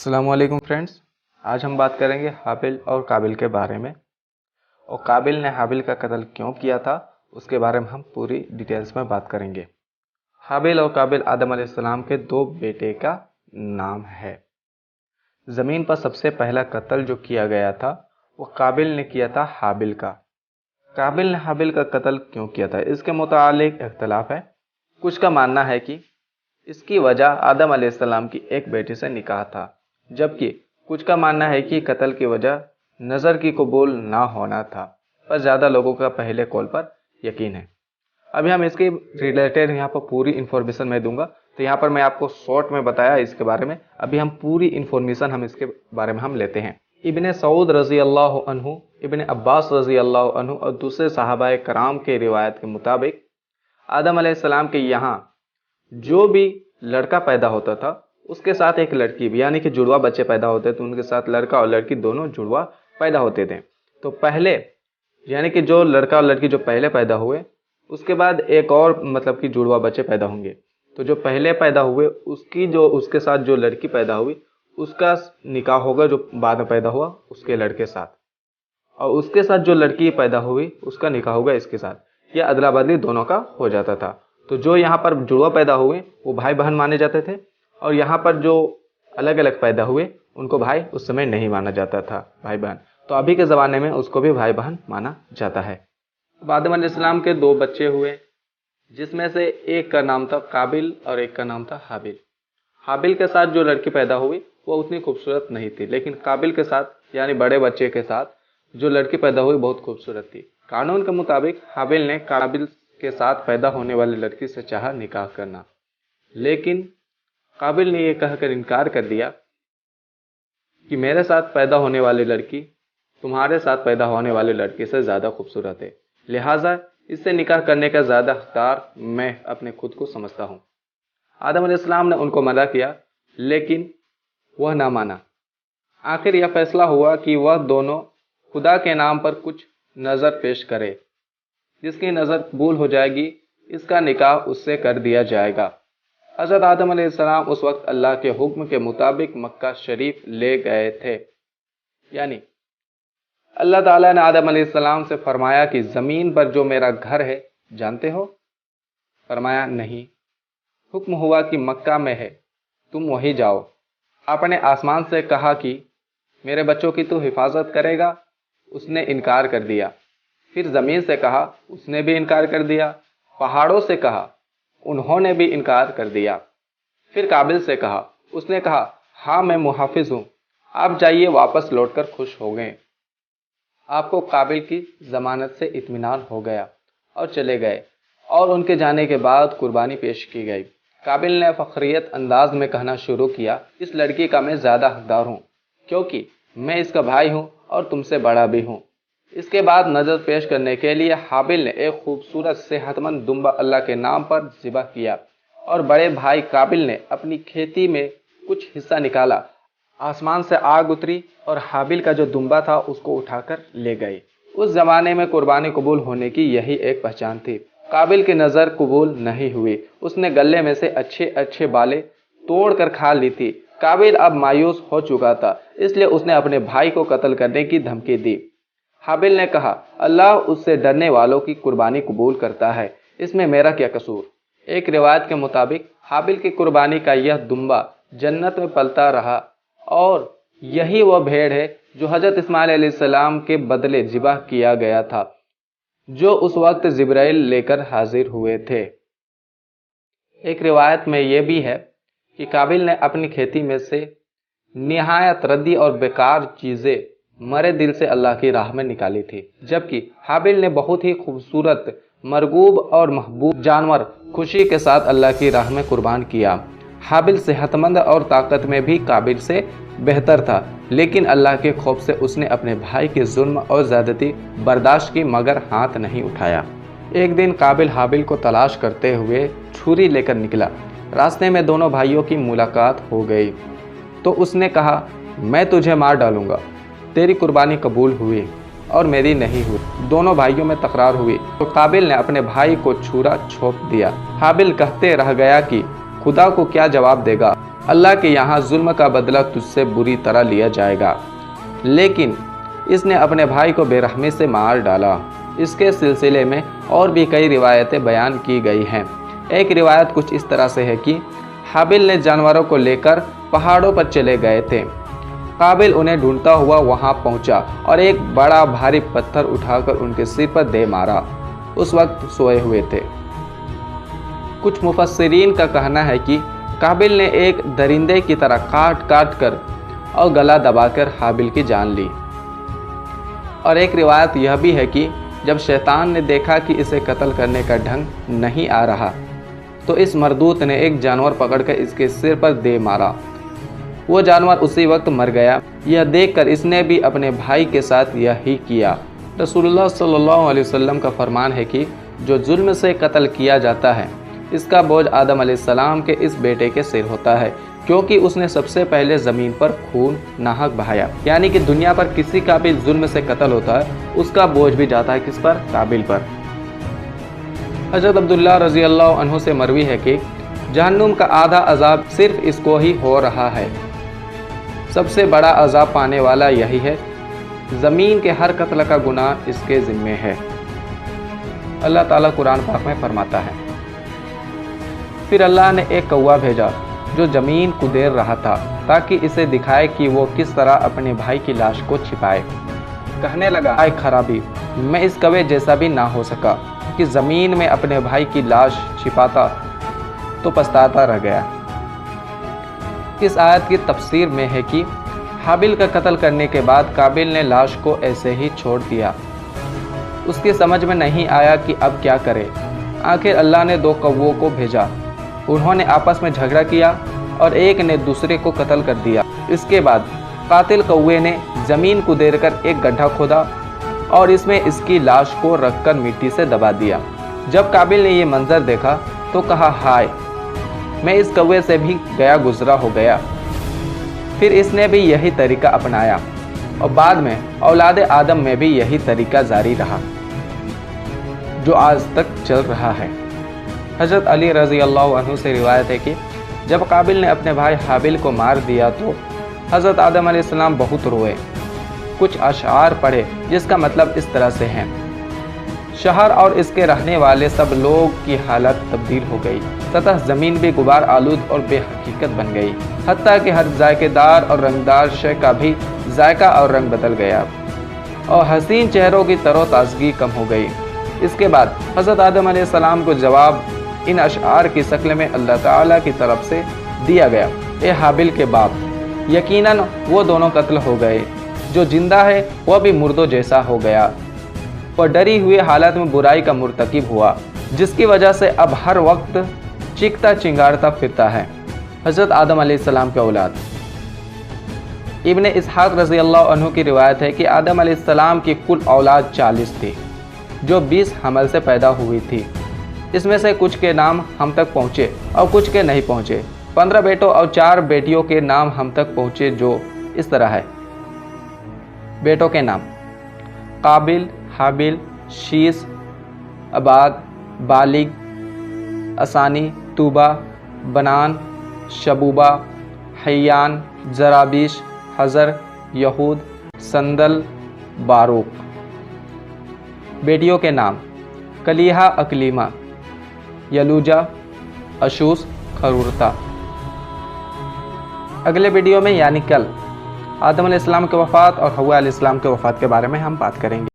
अस्सलाम वालेकुम फ्रेंड्स। आज हम बात करेंगे हाबिल और काबिल के बारे में, और काबिल ने हाबिल का कत्ल क्यों किया था उसके बारे में हम पूरी डिटेल्स में बात करेंगे। हाबिल और काबिल आदम अलैहिस्सलाम के दो बेटे का नाम है। ज़मीन पर सबसे पहला कत्ल जो किया गया था वो काबिल ने किया था हाबिल का। काबिल ने हाबिल का कत्ल क्यों किया था इसके मुतालिक इख्तलाफ है। कुछ का मानना है कि इसकी वजह आदम अलैहिस्सलाम की एक बेटी से निकाह था, जबकि कुछ का मानना है कि कत्ल की वजह नज़र की कबूल ना होना था, पर ज़्यादा लोगों का पहले कॉल पर यकीन है। अभी हम इसके रिलेटेड यहाँ पर पूरी इन्फॉर्मेशन मैं दूंगा, तो यहाँ पर मैं आपको शॉर्ट में बताया इसके बारे में। अभी हम पूरी इन्फॉर्मेशन हम इसके बारे में हम लेते हैं। इब्ने सऊद रज़ी अल्लाह अन्हु, इब्ने अब्बास रज़ी अल्लाह अन्हु और दूसरे सहाबाए कराम के रिवायत के मुताबिक आदम अलैहिस्सलाम के यहाँ जो भी लड़का पैदा होता था उसके साथ एक लड़की भी, यानी कि जुड़वा बच्चे पैदा होते थे, उनके साथ लड़का और लड़की दोनों जुड़वा पैदा होते थे। तो पहले यानी कि जो लड़का और लड़की जो पहले पैदा हुए उसके बाद एक और मतलब कि जुड़वा बच्चे पैदा होंगे। तो जो पहले पैदा हुए उसके साथ जो लड़की पैदा हुई उसका निकाह होगा जो बाद में पैदा हुआ उसके लड़के साथ, और उसके साथ जो लड़की पैदा हुई उसका निकाह होगा इसके साथ। यह अदला बदली दोनों का हो जाता था। तो जो यहाँ पर जुड़वा पैदा हुए वो भाई बहन माने जाते थे, और यहाँ पर जो अलग अलग पैदा हुए उनको भाई उस समय नहीं माना जाता था, भाई बहन। तो अभी के ज़माने में उसको भी भाई बहन माना जाता है। आदम अलैहिस्सलाम के दो बच्चे हुए, जिसमें से एक का नाम था काबिल और एक का नाम था हाबिल। हाबिल के साथ जो लड़की पैदा हुई वो उतनी खूबसूरत नहीं थी, लेकिन काबिल के साथ यानी बड़े बच्चे के साथ जो लड़की पैदा हुई बहुत खूबसूरत थी। कानून के मुताबिक हाबिल ने काबिल के साथ पैदा होने वाली लड़की से चाहा निकाह करना, लेकिन काबिल ने यह कहकर इनकार कर दिया कि मेरे साथ पैदा होने वाली लड़की तुम्हारे साथ पैदा होने वाली लड़की से ज़्यादा खूबसूरत है, लिहाजा इससे निकाह करने का ज़्यादा हकदार मैं अपने खुद को समझता हूँ। आदम अलैहिस्सलाम ने उनको मना किया, लेकिन वह ना माना। आखिर यह फैसला हुआ कि वह दोनों खुदा के नाम पर कुछ नज़र पेश करे, जिसकी नज़र कबूल हो जाएगी इसका निकाह उससे कर दिया जाएगा। हज़रत आदम अलैहिस्सलाम उस वक्त अल्लाह के हुक्म के मुताबिक मक्का शरीफ ले गए थे। यानी अल्लाह ताला ने आदम अलैहिस्सलाम से फरमाया कि ज़मीन पर जो मेरा घर है जानते हो? फरमाया नहीं। हुक्म हुआ कि मक्का में है, तुम वहीं जाओ। आपने आसमान से कहा कि मेरे बच्चों की तू हिफाजत करेगा, उसने इनकार कर दिया। फिर ज़मीन से कहा, उसने भी इनकार कर दिया। पहाड़ों से कहा, उन्होंने भी इनकार कर दिया। फिर काबिल से कहा, उसने कहा हाँ मैं मुहाफिज हूँ, आप जाइए। वापस लौटकर खुश हो गए। आपको काबिल की ज़मानत से इत्मीनान हो गया और चले गए, और उनके जाने के बाद कुर्बानी पेश की गई। काबिल ने फ़ख्रियत अंदाज में कहना शुरू किया, इस लड़की का मैं ज़्यादा हकदार हूँ, क्योंकि मैं इसका भाई हूँ और तुमसे बड़ा भी हूँ। इसके बाद नज़र पेश करने के लिए हाबिल ने एक खूबसूरत सेहतमंद दुम्बा अल्लाह के नाम पर ज़िबह किया, और बड़े भाई काबिल ने अपनी खेती में कुछ हिस्सा निकाला। आसमान से आग उतरी और हाबिल का जो दुम्बा था उसको उठाकर ले गई। उस ज़माने में कुर्बानी कबूल होने की यही एक पहचान थी। काबिल की नज़र कबूल नहीं हुई, उसने गले में से अच्छे अच्छे बालें तोड़ कर खा ली थी। काबिल अब मायूस हो चुका था, इसलिए उसने अपने भाई को कत्ल करने की धमकी दी। हाबिल ने कहा, अल्लाह उससे डरने वालों की कुर्बानी कबूल करता है, इसमें मेरा क्या कसूर। एक रिवायत के मुताबिक हाबिल की कुर्बानी का यह दुम्बा जन्नत में पलता रहा, और यही वह भेड़ है जो हज़रत इस्माइल अलैहिस्सलाम के बदले ज़िबह किया गया था, जो उस वक्त जिब्राइल लेकर हाजिर हुए थे। एक रिवायत में यह भी है कि काबिल ने अपनी खेती में से निहायत रद्दी और बेकार चीज़ें मरे दिल से अल्लाह की राह में निकाली थी, जबकि हाबिल ने बहुत ही खूबसूरत मरगूब और महबूब जानवर खुशी के साथ अल्लाह की राह में कुर्बान किया। हाबिल सेहतमंद और ताकत में भी काबिल से बेहतर था, लेकिन अल्लाह के खौफ से उसने अपने भाई के जुल्म और ज़्यादती बर्दाश्त की, मगर हाथ नहीं उठाया। एक दिन काबिल हाबिल को तलाश करते हुए छुरी लेकर निकला। रास्ते में दोनों भाइयों की मुलाकात हो गई, तो उसने कहा मैं तुझे मार डालूंगा। तेरी कुर्बानी कबूल हुई और मेरी नहीं हुई। दोनों भाइयों में तकरार हुई तो काबिल ने अपने भाई को छुरा छोप दिया। हाबिल कहते रह गया कि खुदा को क्या जवाब देगा। اللہ کے یہاں ظلم کا بدلہ تجھ سے بری طرح لیا جائے گا، لیکن اس نے اپنے بھائی کو بے رحمی سے مار ڈالا۔ اس کے سلسلے میں اور بھی کئی روایتیں بیان کی گئی ہیں۔ ایک روایت کچھ اس طرح سے ہے کہ حابیل نے جانوروں کو لے کر پہاڑوں پر چلے گئے تھے۔ قابل انہیں ڈھونڈتا ہوا وہاں پہنچا اور ایک بڑا بھاری پتھر اٹھا کر ان کے سر پر دے مارا۔ اس وقت سوئے ہوئے تھے۔ کچھ مفسرین کا کہنا ہے کہ قابل نے ایک درندے کی طرح کاٹ کر اور گلا دبا کر حابیل کی جان لی۔ اور ایک روایت یہ بھی ہے کہ جب شیطان نے دیکھا کہ اسے قتل کرنے کا ڈھنگ نہیں آ رہا تو اس مردود نے ایک جانور پکڑ کر اس کے سر پر دے مارا۔ وہ جانور اسی وقت مر گیا۔ یہ دیکھ کر اس نے بھی اپنے بھائی کے ساتھ یہی کیا۔ رسول اللہ صلی اللہ علیہ وسلم کا فرمان ہے کہ جو ظلم سے قتل کیا جاتا ہے اس کا بوجھ آدم علیہ السلام کے اس بیٹے کے سر ہوتا ہے، کیونکہ اس نے سب سے پہلے زمین پر خون ناحق بہایا۔ یعنی کہ دنیا پر کسی کا بھی ظلم سے قتل ہوتا ہے اس کا بوجھ بھی جاتا ہے کس پر؟ قابل پر۔ حضرت عبداللہ رضی اللہ عنہ سے مروی ہے کہ جہنم کا آدھا عذاب صرف اس کو ہی ہو رہا ہے۔ سب سے بڑا عذاب پانے والا یہی ہے۔ زمین کے ہر قتل کا گناہ اس کے ذمے ہے۔ اللہ تعالیٰ قرآن پاک میں فرماتا ہے، پھر اللہ نے ایک کوا بھیجا جو زمین کو دیر رہا تھا تاکہ اسے دکھائے کہ وہ کس طرح اپنے بھائی کی لاش کو چھپائے۔ کہنے لگا، آئے خرابی، میں اس کوے جیسا بھی نہ ہو سکا کہ زمین میں اپنے بھائی کی لاش چھپاتا تو پچھتاتا رہ گیا۔ اس آیت کی تفسیر میں ہے کہ حابیل کا قتل کرنے کے بعد قابل نے لاش کو ایسے ہی چھوڑ دیا۔ اس کی سمجھ میں نہیں آیا کہ اب کیا کرے۔ آخر اللہ نے دو کووں کو بھیجا۔ انہوں نے آپس میں جھگڑا کیا اور ایک نے دوسرے کو قتل کر دیا۔ اس کے بعد قاتل کوے نے زمین کو دیر کر ایک گڈھا کھودا اور اس میں اس کی لاش کو رکھ کر مٹی سے دبا دیا۔ جب قابل نے یہ منظر دیکھا تو کہا، ہائے، میں اس کوے سے بھی گیا گزرا ہو گیا۔ پھر اس نے بھی یہی طریقہ اپنایا اور بعد میں اولاد آدم میں بھی یہی طریقہ جاری رہا جو آج تک چل رہا ہے۔ حضرت علی رضی اللہ عنہ سے روایت ہے کہ جب قابل نے اپنے بھائی حابیل کو مار دیا تو حضرت آدم علیہ السلام بہت روئے۔ کچھ اشعار پڑھے جس کا مطلب اس طرح سے ہیں، شہر اور اس کے رہنے والے سب لوگ کی حالت تبدیل ہو گئی، سطح زمین بھی غبار آلود اور بے حقیقت بن گئی، حتیٰ کہ ہر ذائقے دار اور رنگدار شے کا بھی ذائقہ اور رنگ بدل گیا اور حسین چہروں کی تر و تازگی کم ہو گئی۔ اس کے بعد حضرت آدم علیہ السلام کو جواب ان اشعار کی شکل میں اللہ تعالیٰ کی طرف سے دیا گیا، اے حابیل کے باپ، یقیناً وہ دونوں قتل ہو گئے، جو زندہ ہے وہ بھی مردوں جیسا ہو گیا اور ڈری ہوئی حالت میں برائی کا مرتکب ہوا، جس کی وجہ سے اب ہر وقت چیختا چنگارتا پھرتا ہے۔ حضرت آدم علیہ السلام کے اولاد ابن اسحاق رضی اللہ عنہ کی روایت ہے کہ آدم علیہ السلام کی کل اولاد 40 تھی جو 20 حمل سے پیدا ہوئی تھی۔ اس میں سے کچھ کے نام ہم تک پہنچے اور کچھ کے نہیں پہنچے۔ 15 بیٹوں اور 4 بیٹیوں کے نام ہم تک پہنچے جو اس طرح ہے۔ بیٹوں کے نام: قابل، حابیل، شیس، اباد، بالغ، اسانی، توبہ، بنان، شبوبہ، حیان، زرابیش، حزر، یہود، سندل، باروک۔ بیٹیوں کے نام: کلیہا، اکلیمہ، یلوجا، اشوس، خرورتا۔ اگلے ویڈیو میں یعنی کل آدم علیہ السلام کے وفات اور حوا علیہ السلام کے وفات کے بارے میں ہم بات کریں گے۔